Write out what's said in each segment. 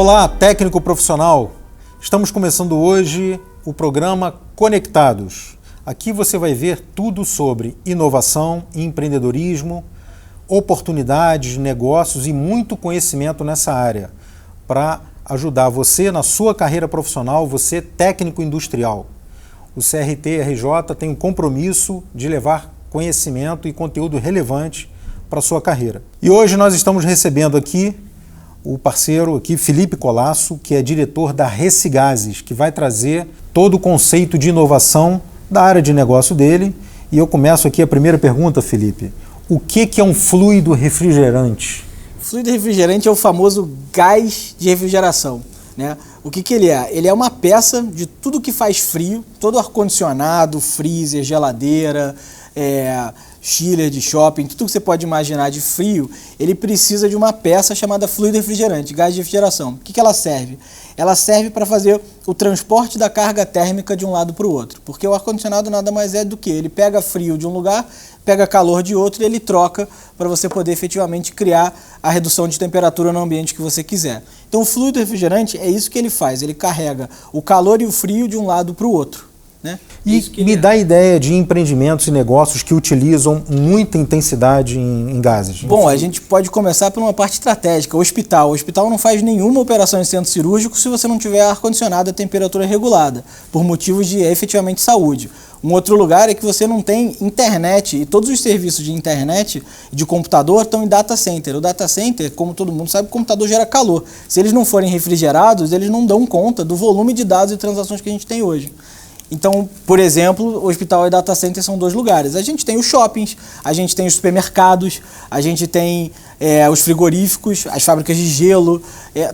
Olá, técnico profissional! Estamos começando hoje o programa Conectados. Aqui você vai ver tudo sobre inovação, empreendedorismo, oportunidades, negócios e muito conhecimento nessa área para ajudar você na sua carreira profissional, você técnico industrial. O CRT-RJ tem um compromisso de levar conhecimento e conteúdo relevante para a sua carreira. E hoje nós estamos recebendo aqui o parceiro aqui, Felipe Colasso, que é diretor da Recigases, que vai trazer todo o conceito de inovação da área de negócio dele. E eu começo aqui a primeira pergunta, Felipe. O que é um fluido refrigerante? Fluido refrigerante é o famoso gás de refrigeração, né? O que ele é? Ele é uma peça de tudo que faz frio, todo ar-condicionado, freezer, geladeira, chiller de shopping, tudo que você pode imaginar de frio, ele precisa de uma peça chamada fluido refrigerante, gás de refrigeração. O que ela serve? Ela serve para fazer o transporte da carga térmica de um lado para o outro, porque o ar-condicionado nada mais é do que ele pega frio de um lugar, pega calor de outro e ele troca para você poder efetivamente criar a redução de temperatura no ambiente que você quiser. Então o fluido refrigerante é isso que ele faz, ele carrega o calor e o frio de um lado para o outro, né? E me dá ideia de empreendimentos e negócios que utilizam muita intensidade em gases. Bom, a gente pode começar por uma parte estratégica, o hospital. O hospital não faz nenhuma operação em centro cirúrgico se você não tiver ar-condicionado a temperatura regulada, por motivos de efetivamente saúde. Um outro lugar é que você não tem internet, e todos os serviços de internet e de computador estão em data center. O data center, como todo mundo sabe, o computador gera calor. Se eles não forem refrigerados, eles não dão conta do volume de dados e transações que a gente tem hoje. Então, por exemplo, o hospital e data center são dois lugares. A gente tem os shoppings, a gente tem os supermercados, a gente tem os frigoríficos, as fábricas de gelo.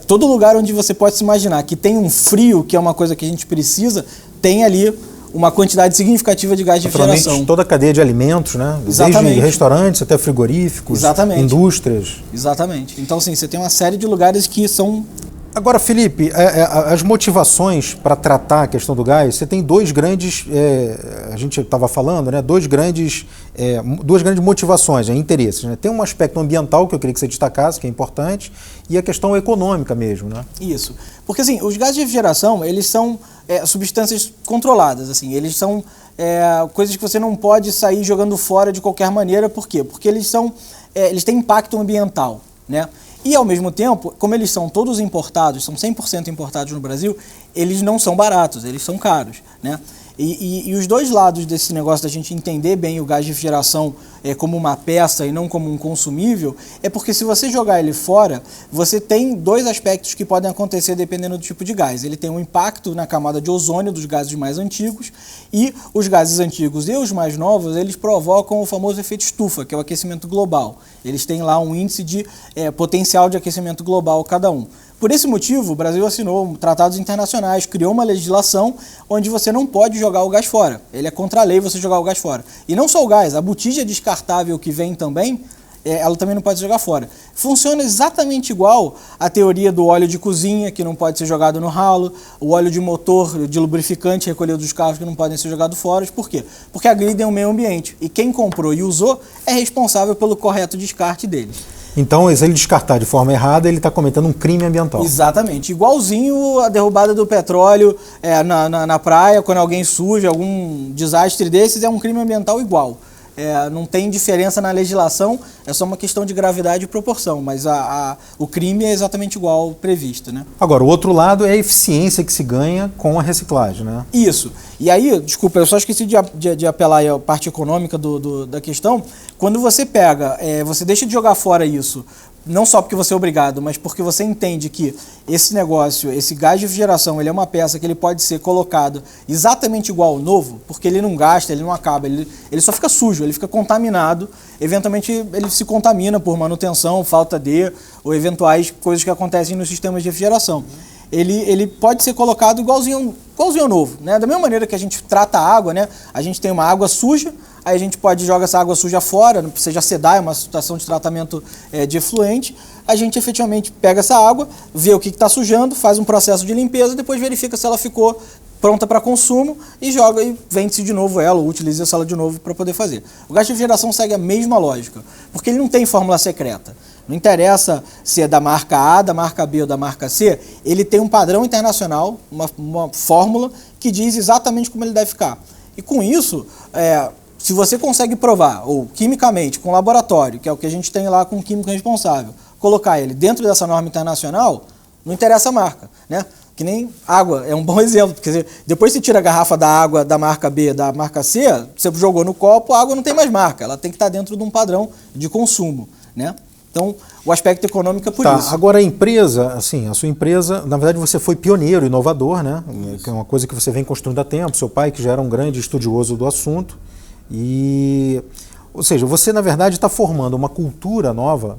Todo lugar onde você pode se imaginar que tem um frio, que é uma coisa que a gente precisa, tem ali uma quantidade significativa de gás de refrigeração. Toda a cadeia de alimentos, né? Exatamente. Desde restaurantes até frigoríficos, exatamente, indústrias. Exatamente. Então, sim, você tem uma série de lugares que são... Agora, Felipe, as motivações para tratar a questão do gás, você tem dois grandes, a gente estava falando, né, duas grandes motivações, interesses. Né? Tem um aspecto ambiental que eu queria que você destacasse, que é importante, e a questão econômica mesmo. Né? Isso. Porque assim, os gases de refrigeração, eles são substâncias controladas, assim, eles são coisas que você não pode sair jogando fora de qualquer maneira. Por quê? Porque eles têm impacto ambiental, né? E, ao mesmo tempo, como eles são todos importados, são 100% importados no Brasil, eles não são baratos, eles são caros, né? E os dois lados desse negócio da gente entender bem o gás de refrigeração como uma peça e não como um consumível, é porque se você jogar ele fora, você tem dois aspectos que podem acontecer dependendo do tipo de gás. Ele tem um impacto na camada de ozônio dos gases mais antigos, e os gases antigos e os mais novos, eles provocam o famoso efeito estufa, que é o aquecimento global. Eles têm lá um índice de potencial de aquecimento global cada um. Por esse motivo, o Brasil assinou tratados internacionais, criou uma legislação onde você não pode jogar o gás fora. Ele é contra a lei você jogar o gás fora. E não só o gás, a botija descartável que vem também, ela também não pode ser jogada fora. Funciona exatamente igual à teoria do óleo de cozinha, que não pode ser jogado no ralo, o óleo de motor, de lubrificante recolhido dos carros, que não podem ser jogados fora. Por quê? Porque agridem o meio ambiente. E quem comprou e usou é responsável pelo correto descarte deles. Então, se ele descartar de forma errada, ele está cometendo um crime ambiental. Exatamente. Igualzinho a derrubada do petróleo na praia, quando alguém suja, algum desastre desses, é um crime ambiental igual. Não tem diferença na legislação, é só uma questão de gravidade e proporção, mas o crime é exatamente igual ao previsto, né? Agora, o outro lado é a eficiência que se ganha com a reciclagem, né? Isso. E aí, desculpa, eu só esqueci de apelar à parte econômica da questão. Quando você pega, você deixa de jogar fora isso, não só porque você é obrigado, mas porque você entende que esse negócio, esse gás de refrigeração, ele é uma peça que ele pode ser colocado exatamente igual ao novo, porque ele não gasta, ele não acaba, ele só fica sujo, ele fica contaminado, eventualmente ele se contamina por manutenção, falta de, ou eventuais coisas que acontecem nos sistemas de refrigeração. Ele pode ser colocado igualzinho ao novo, né? Da mesma maneira que a gente trata a água, né? A gente tem uma água suja, aí a gente pode jogar essa água suja fora, não precisa sedar, é uma situação de tratamento de efluente. A gente efetivamente pega essa água, vê o que está sujando, faz um processo de limpeza, depois verifica se ela ficou pronta para consumo e joga e vende-se de novo ela, ou utiliza ela de novo para poder fazer. O gás de refrigeração segue a mesma lógica, porque ele não tem fórmula secreta. Não interessa se é da marca A, da marca B ou da marca C, ele tem um padrão internacional, uma fórmula que diz exatamente como ele deve ficar. E com isso, se você consegue provar, ou quimicamente, com laboratório, que é o que a gente tem lá com o químico responsável, colocar ele dentro dessa norma internacional, não interessa a marca, né? Que nem água, é um bom exemplo, porque depois você tira a garrafa da água da marca B, da marca C, você jogou no copo, a água não tem mais marca, ela tem que estar dentro de um padrão de consumo, né? Então, o aspecto econômico é por isso. Agora a empresa, assim, a sua empresa, na verdade você foi pioneiro, inovador, né? Que é uma coisa que você vem construindo há tempo, seu pai que já era um grande estudioso do assunto, ou seja, você na verdade está formando uma cultura nova,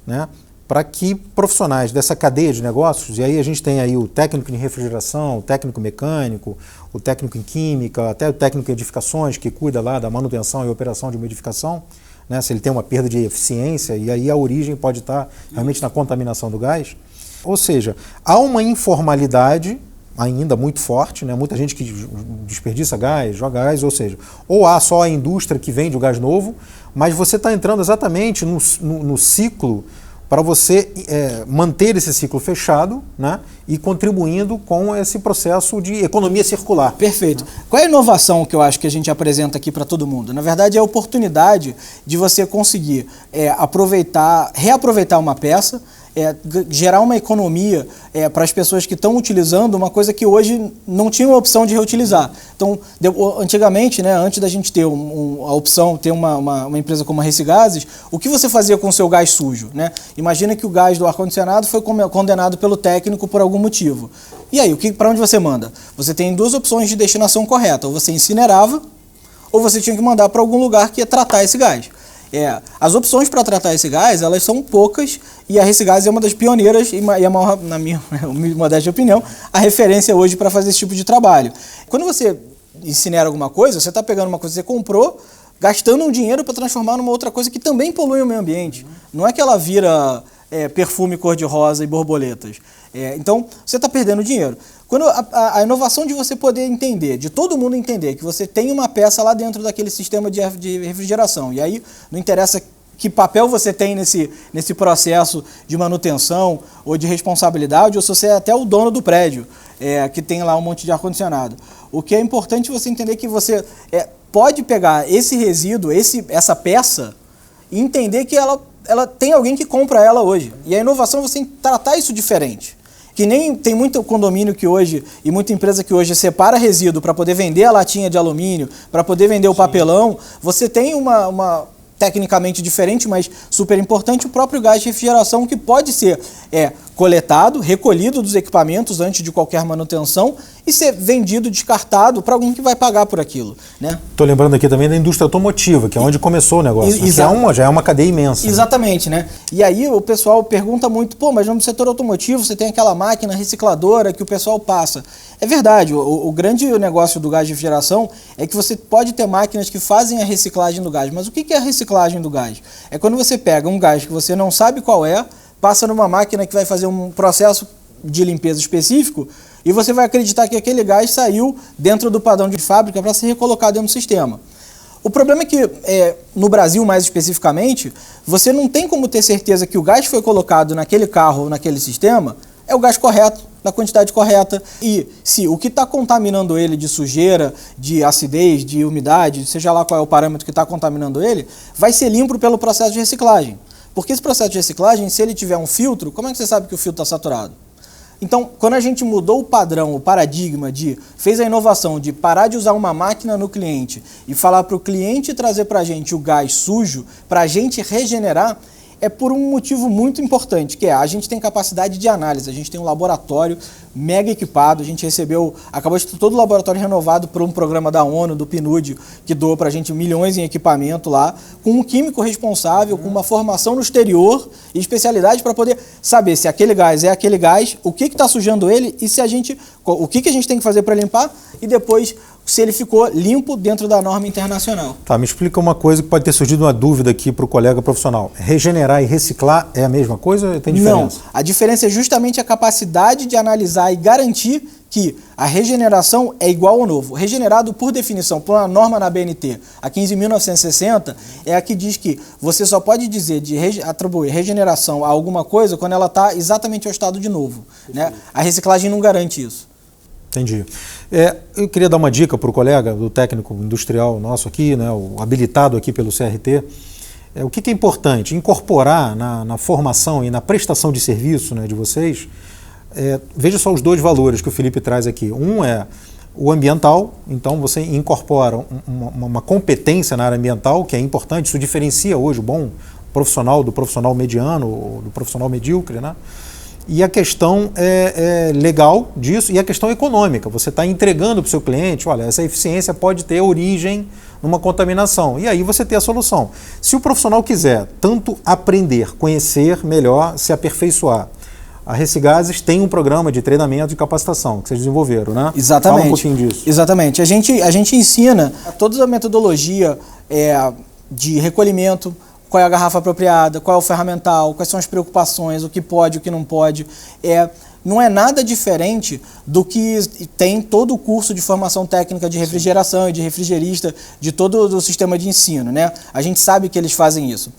né? Para que profissionais dessa cadeia de negócios, e aí a gente tem aí o técnico em refrigeração, o técnico mecânico, o técnico em química, até o técnico em edificações, que cuida lá da manutenção e operação de uma edificação, né, se ele tem uma perda de eficiência, e aí a origem pode estar realmente na contaminação do gás. Ou seja, há uma informalidade ainda muito forte, né, muita gente que desperdiça gás, joga gás, ou seja, ou há só a indústria que vende o gás novo, mas você está entrando exatamente no ciclo para você manter esse ciclo fechado, né, e contribuindo com esse processo de economia circular. Perfeito. Qual é a inovação que eu acho que a gente apresenta aqui para todo mundo? Na verdade, é a oportunidade de você conseguir reaproveitar uma peça, gerar uma economia para as pessoas que estão utilizando uma coisa que hoje não tinha uma opção de reutilizar. Então, antigamente, né, antes da gente ter a opção, ter uma empresa como a Recigases, o que você fazia com o seu gás sujo? Né? Imagina que o gás do ar-condicionado foi condenado pelo técnico por algum motivo. E aí, para onde você manda? Você tem duas opções de destinação correta. Ou você incinerava, ou você tinha que mandar para algum lugar que ia tratar esse gás. As opções para tratar esse gás, elas são poucas, e a Recigases é uma das pioneiras, e a maior, na minha modesta opinião, a referência hoje para fazer esse tipo de trabalho. Quando você incinera alguma coisa, você está pegando uma coisa que você comprou, gastando um dinheiro para transformar numa outra coisa que também polui o meio ambiente. Não é que ela vira perfume cor-de-rosa e borboletas. Então, você está perdendo dinheiro. Quando a inovação de você poder entender, de todo mundo entender que você tem uma peça lá dentro daquele sistema de refrigeração, e aí não interessa que papel você tem nesse processo de manutenção ou de responsabilidade, ou se você é até o dono do prédio, que tem lá um monte de ar-condicionado. O que é importante você entender que você pode pegar esse resíduo, essa peça, e entender que ela tem alguém que compra ela hoje. E a inovação é você tratar isso diferente. Que nem tem muito condomínio que hoje, e muita empresa que hoje separa resíduo para poder vender a latinha de alumínio, para poder vender o papelão. Você tem uma tecnicamente diferente, mas super importante, o próprio gás de refrigeração, que pode ser coletado, recolhido dos equipamentos antes de qualquer manutenção e ser vendido, descartado para alguém que vai pagar por aquilo, né? Estou lembrando aqui também da indústria automotiva, que é onde começou o negócio, que já é uma cadeia imensa. Exatamente, né? E aí o pessoal pergunta muito, mas no setor automotivo você tem aquela máquina recicladora que o pessoal passa. É verdade, o grande negócio do gás de refrigeração é que você pode ter máquinas que fazem a reciclagem do gás, mas o que é a reciclagem do gás? É quando você pega um gás que você não sabe qual passa numa máquina que vai fazer um processo de limpeza específico e você vai acreditar que aquele gás saiu dentro do padrão de fábrica para ser recolocado dentro do sistema. O problema é que, no Brasil mais especificamente, você não tem como ter certeza que o gás que foi colocado naquele carro ou naquele sistema é o gás correto, na quantidade correta, e se o que está contaminando ele de sujeira, de acidez, de umidade, seja lá qual é o parâmetro que está contaminando ele, vai ser limpo pelo processo de reciclagem. Porque esse processo de reciclagem, se ele tiver um filtro, como é que você sabe que o filtro está saturado? Então, quando a gente mudou o padrão, o paradigma fez a inovação de parar de usar uma máquina no cliente e falar para o cliente trazer para a gente o gás sujo, para a gente regenerar, é por um motivo muito importante, que a gente tem capacidade de análise, a gente tem um laboratório mega equipado, a gente acabou de ter todo o laboratório renovado por um programa da ONU, do PNUD, que doou para a gente milhões em equipamento lá, com um químico responsável, com uma formação no exterior e especialidade para poder saber se aquele gás é aquele gás, o que está sujando ele e o que a gente tem que fazer para limpar e depois se ele ficou limpo dentro da norma internacional. Tá, me explica uma coisa que pode ter surgido uma dúvida aqui para o colega profissional. Regenerar e reciclar é a mesma coisa ou tem diferença? Não, a diferença é justamente a capacidade de analisar e garantir que a regeneração é igual ao novo. Regenerado, por definição, por uma norma na BNT, a 15.960, é a que diz que você só pode dizer atribuir regeneração a alguma coisa quando ela está exatamente ao estado de novo, né? A reciclagem não garante isso. Entendi. Eu queria dar uma dica para o colega do técnico industrial nosso aqui, né, o habilitado aqui pelo CRT. O que é importante? Incorporar na formação e na prestação de serviço, né, de vocês. Veja só os dois valores que o Felipe traz aqui. Um é o ambiental, então você incorpora uma competência na área ambiental, que é importante, isso diferencia hoje o bom profissional do profissional mediano ou do profissional medíocre, né? E a questão legal disso e a questão econômica. Você está entregando para o seu cliente, olha, essa eficiência pode ter origem numa contaminação. E aí você tem a solução. Se o profissional quiser tanto aprender, conhecer melhor, se aperfeiçoar, a Recigases tem um programa de treinamento e capacitação que vocês desenvolveram, né? Exatamente. Fala um pouquinho disso. Exatamente. A gente ensina toda a metodologia de recolhimento, qual é a garrafa apropriada, qual é o ferramental, quais são as preocupações, o que pode, o que não pode. Não é nada diferente do que tem todo o curso de formação técnica de refrigeração e de refrigerista, de todo o sistema de ensino, né? A gente sabe que eles fazem isso.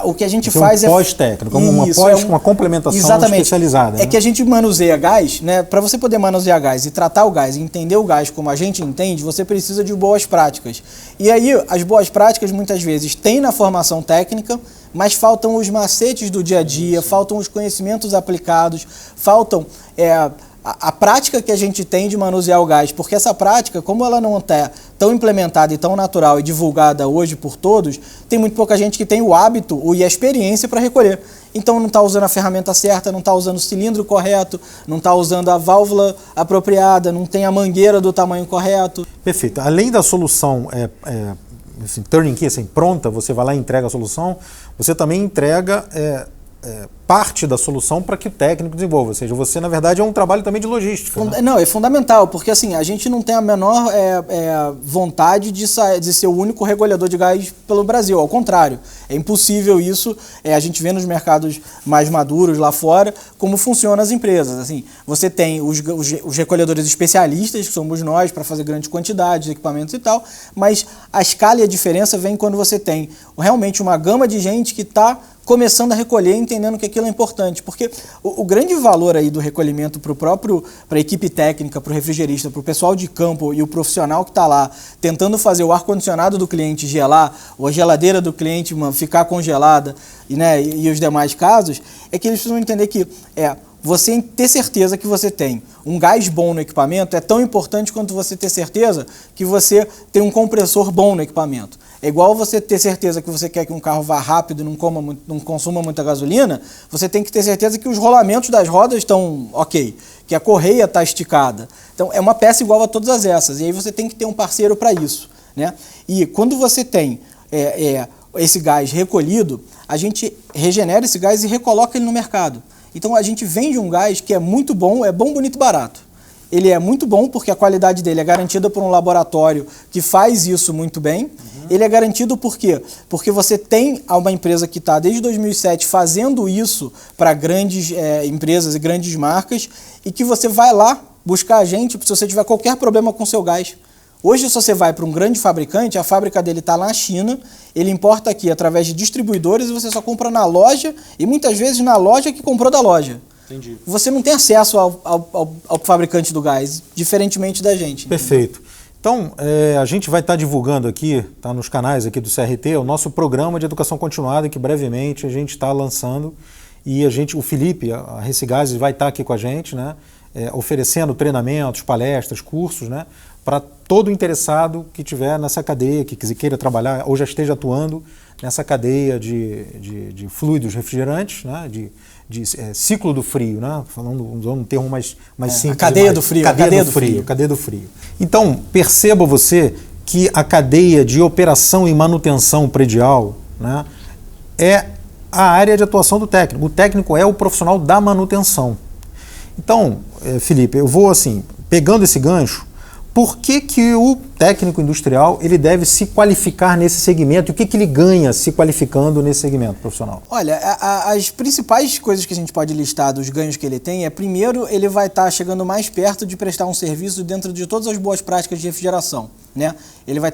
O que a gente faz é pós-técnico, uma complementação especializada. É que a gente manuseia gás, né? Para você poder manusear gás e tratar o gás e entender o gás como a gente entende, você precisa de boas práticas. E aí, as boas práticas muitas vezes tem na formação técnica, mas faltam os macetes do dia a dia, faltam os conhecimentos aplicados, faltam a prática que a gente tem de manusear o gás, porque essa prática, como ela não está tão implementada e tão natural e divulgada hoje por todos, tem muito pouca gente que tem o hábito e a experiência para recolher. Então não está usando a ferramenta certa, não está usando o cilindro correto, não está usando a válvula apropriada, não tem a mangueira do tamanho correto. Perfeito. Além da solução assim, turnkey, assim, pronta, você vai lá e entrega a solução, você também entrega parte da solução para que o técnico desenvolva. Ou seja, você, na verdade, é um trabalho também de logística. Né? Não, é fundamental, porque assim, a gente não tem a menor vontade de ser o único regulador de gás pelo Brasil. Ao contrário, é impossível isso. A gente vê nos mercados mais maduros lá fora como funcionam as empresas. Assim, você tem os recolhedores especialistas, que somos nós, para fazer grandes quantidades de equipamentos e tal, mas a escala e a diferença vem quando você tem realmente uma gama de gente que está começando a recolher, entendendo que aquilo é importante, porque o grande valor aí do recolhimento para a equipe técnica, para o refrigerista, para o pessoal de campo e o profissional que está lá tentando fazer o ar-condicionado do cliente gelar, ou a geladeira do cliente ficar congelada, e os demais casos, é que eles precisam entender que você ter certeza que você tem um gás bom no equipamento é tão importante quanto você ter certeza que você tem um compressor bom no equipamento. É igual você ter certeza que você quer que um carro vá rápido e não consuma muita gasolina, você tem que ter certeza que os rolamentos das rodas estão ok, que a correia está esticada. Então, é uma peça igual a todas essas, e aí você tem que ter um parceiro para isso, né? E quando você tem esse gás recolhido, a gente regenera esse gás e recoloca ele no mercado. Então, a gente vende um gás que é muito bom, é bom, bonito e barato. Ele é muito bom porque a qualidade dele é garantida por um laboratório que faz isso muito bem. Ele é garantido por quê? Porque você tem uma empresa que está desde 2007 fazendo isso para grandes empresas e grandes marcas e que você vai lá buscar a gente se você tiver qualquer problema com o seu gás. Hoje, se você vai para um grande fabricante, a fábrica dele está lá na China, ele importa aqui através de distribuidores e você só compra na loja e muitas vezes na loja que comprou da loja. Entendi. Você não tem acesso ao fabricante do gás, diferentemente da gente. Perfeito. Então, a gente vai estar divulgando aqui, tá, nos canais aqui do CRT, o nosso programa de educação continuada, que brevemente a gente está lançando. E o Felipe, a Recigases, vai estar aqui com a gente, né, oferecendo treinamentos, palestras, cursos, né, para todo interessado que tiver nessa cadeia, que queira trabalhar ou já esteja atuando nessa cadeia de fluidos refrigerantes, né, de ciclo do frio, né? Usando um termo mais simples. A cadeia do frio. Cadeia do frio. Então, perceba você que a cadeia de operação e manutenção predial, né, é a área de atuação do técnico. O técnico é o profissional da manutenção. Então, Felipe, eu vou assim, pegando esse gancho, por que o técnico industrial, ele deve se qualificar nesse segmento? E o que ele ganha se qualificando nesse segmento profissional? Olha, as principais coisas que a gente pode listar dos ganhos que ele tem primeiro, ele vai estar chegando mais perto de prestar um serviço dentro de todas as boas práticas de refrigeração, né? Ele vai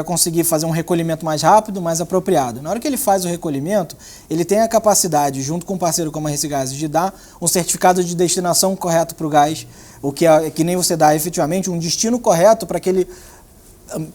conseguir fazer um recolhimento mais rápido, mais apropriado. Na hora que ele faz o recolhimento, ele tem a capacidade, junto com um parceiro como a Recigás, de dar um certificado de destinação correto para o gás, o que é que nem você dá efetivamente um destino correto para aquele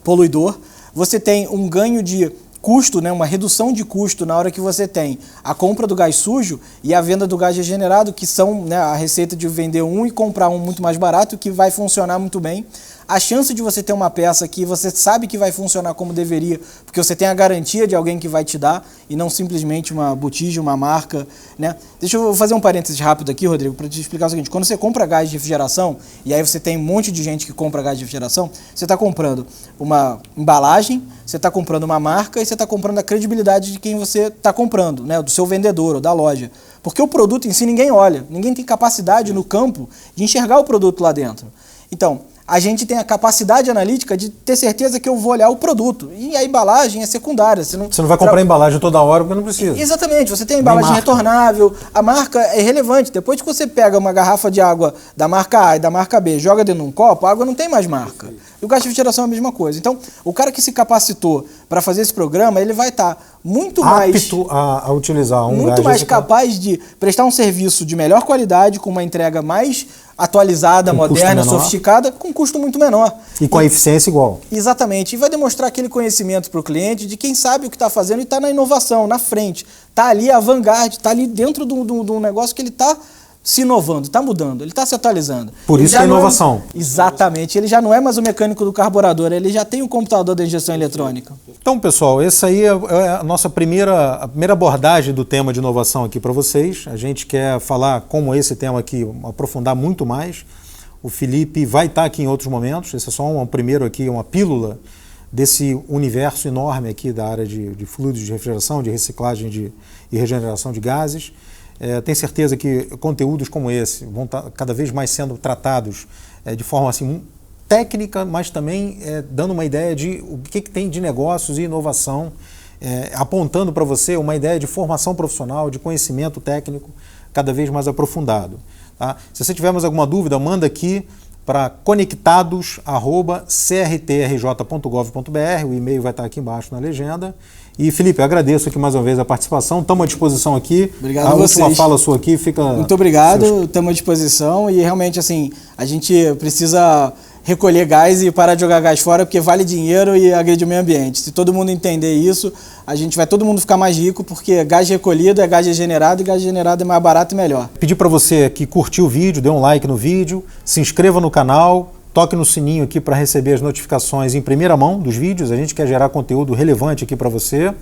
poluidor. Você tem um ganho de custo, né, uma redução de custo na hora que você tem a compra do gás sujo e a venda do gás regenerado, que são, né, a receita de vender um e comprar um muito mais barato, que vai funcionar muito bem. A chance de você ter uma peça que você sabe que vai funcionar como deveria, porque você tem a garantia de alguém que vai te dar e não simplesmente uma botija, uma marca, né? Deixa eu fazer um parênteses rápido aqui, Rodrigo, para te explicar o seguinte. Quando você compra gás de refrigeração, e aí você tem um monte de gente que compra gás de refrigeração, você está comprando uma embalagem, você está comprando uma marca e você está comprando a credibilidade de quem você está comprando, né? Do seu vendedor ou da loja. Porque o produto em si ninguém olha, ninguém tem capacidade no campo de enxergar o produto lá dentro. Então, a gente tem a capacidade analítica de ter certeza que eu vou olhar o produto. E a embalagem é secundária. Você não vai comprar embalagem toda hora porque não precisa. Exatamente. Você tem a embalagem retornável. A marca é relevante. Depois que você pega uma garrafa de água da marca A e da marca B, joga dentro de um copo, a água não tem mais marca. E o gás de refrigeração é a mesma coisa. Então, o cara que se capacitou para fazer esse programa, ele vai estar muito apto a utilizar um muito mais capaz de prestar um serviço de melhor qualidade, com uma entrega mais atualizada, moderna, sofisticada, com custo muito menor. E com a eficiência igual. Exatamente. E vai demonstrar aquele conhecimento para o cliente de quem sabe o que está fazendo e está na inovação, na frente. Está ali a vanguarda, está ali dentro de um negócio que ele está se inovando, está mudando, ele está se atualizando. Por isso que é inovação. Exatamente. Ele já não é mais o mecânico do carburador, ele já tem o computador da injeção eletrônica. Então, pessoal, essa aí é a nossa primeira abordagem do tema de inovação aqui para vocês. A gente quer falar como esse tema aqui, aprofundar muito mais. O Felipe vai estar aqui em outros momentos. Esse é só um primeiro aqui, uma pílula desse universo enorme aqui da área de fluidos de refrigeração, de reciclagem e regeneração de gases. Tenho certeza que conteúdos como esse vão estar cada vez mais sendo tratados de forma assim, técnica, mas também dando uma ideia de o que tem de negócios e inovação, apontando para você uma ideia de formação profissional, de conhecimento técnico cada vez mais aprofundado. Tá? Se você tiver mais alguma dúvida, manda aqui para conectados@crtrj.gov.br, o e-mail vai estar aqui embaixo na legenda. E, Felipe, eu agradeço aqui mais uma vez a participação, estamos à disposição aqui. Obrigado a vocês. A última fala sua aqui fica... Muito obrigado, estamos à disposição e realmente, assim, a gente precisa recolher gás e parar de jogar gás fora porque vale dinheiro e agride o meio ambiente. Se todo mundo entender isso, vai todo mundo ficar mais rico porque gás recolhido é gás regenerado e gás regenerado é mais barato e melhor. Pedir para você que curtiu o vídeo, dê um like no vídeo, se inscreva no canal, toque no sininho aqui para receber as notificações em primeira mão dos vídeos. A gente quer gerar conteúdo relevante aqui para você.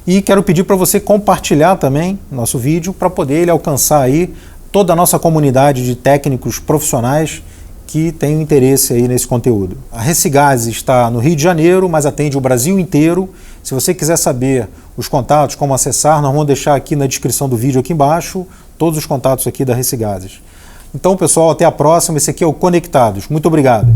E quero pedir para você compartilhar também nosso vídeo para poder ele alcançar aí toda a nossa comunidade de técnicos profissionais que tem interesse aí nesse conteúdo. A Recigás está no Rio de Janeiro, mas atende o Brasil inteiro. Se você quiser saber os contatos, como acessar, nós vamos deixar aqui na descrição do vídeo aqui embaixo todos os contatos aqui da Recigás. Então, pessoal, até a próxima. Esse aqui é o Conectados. Muito obrigado.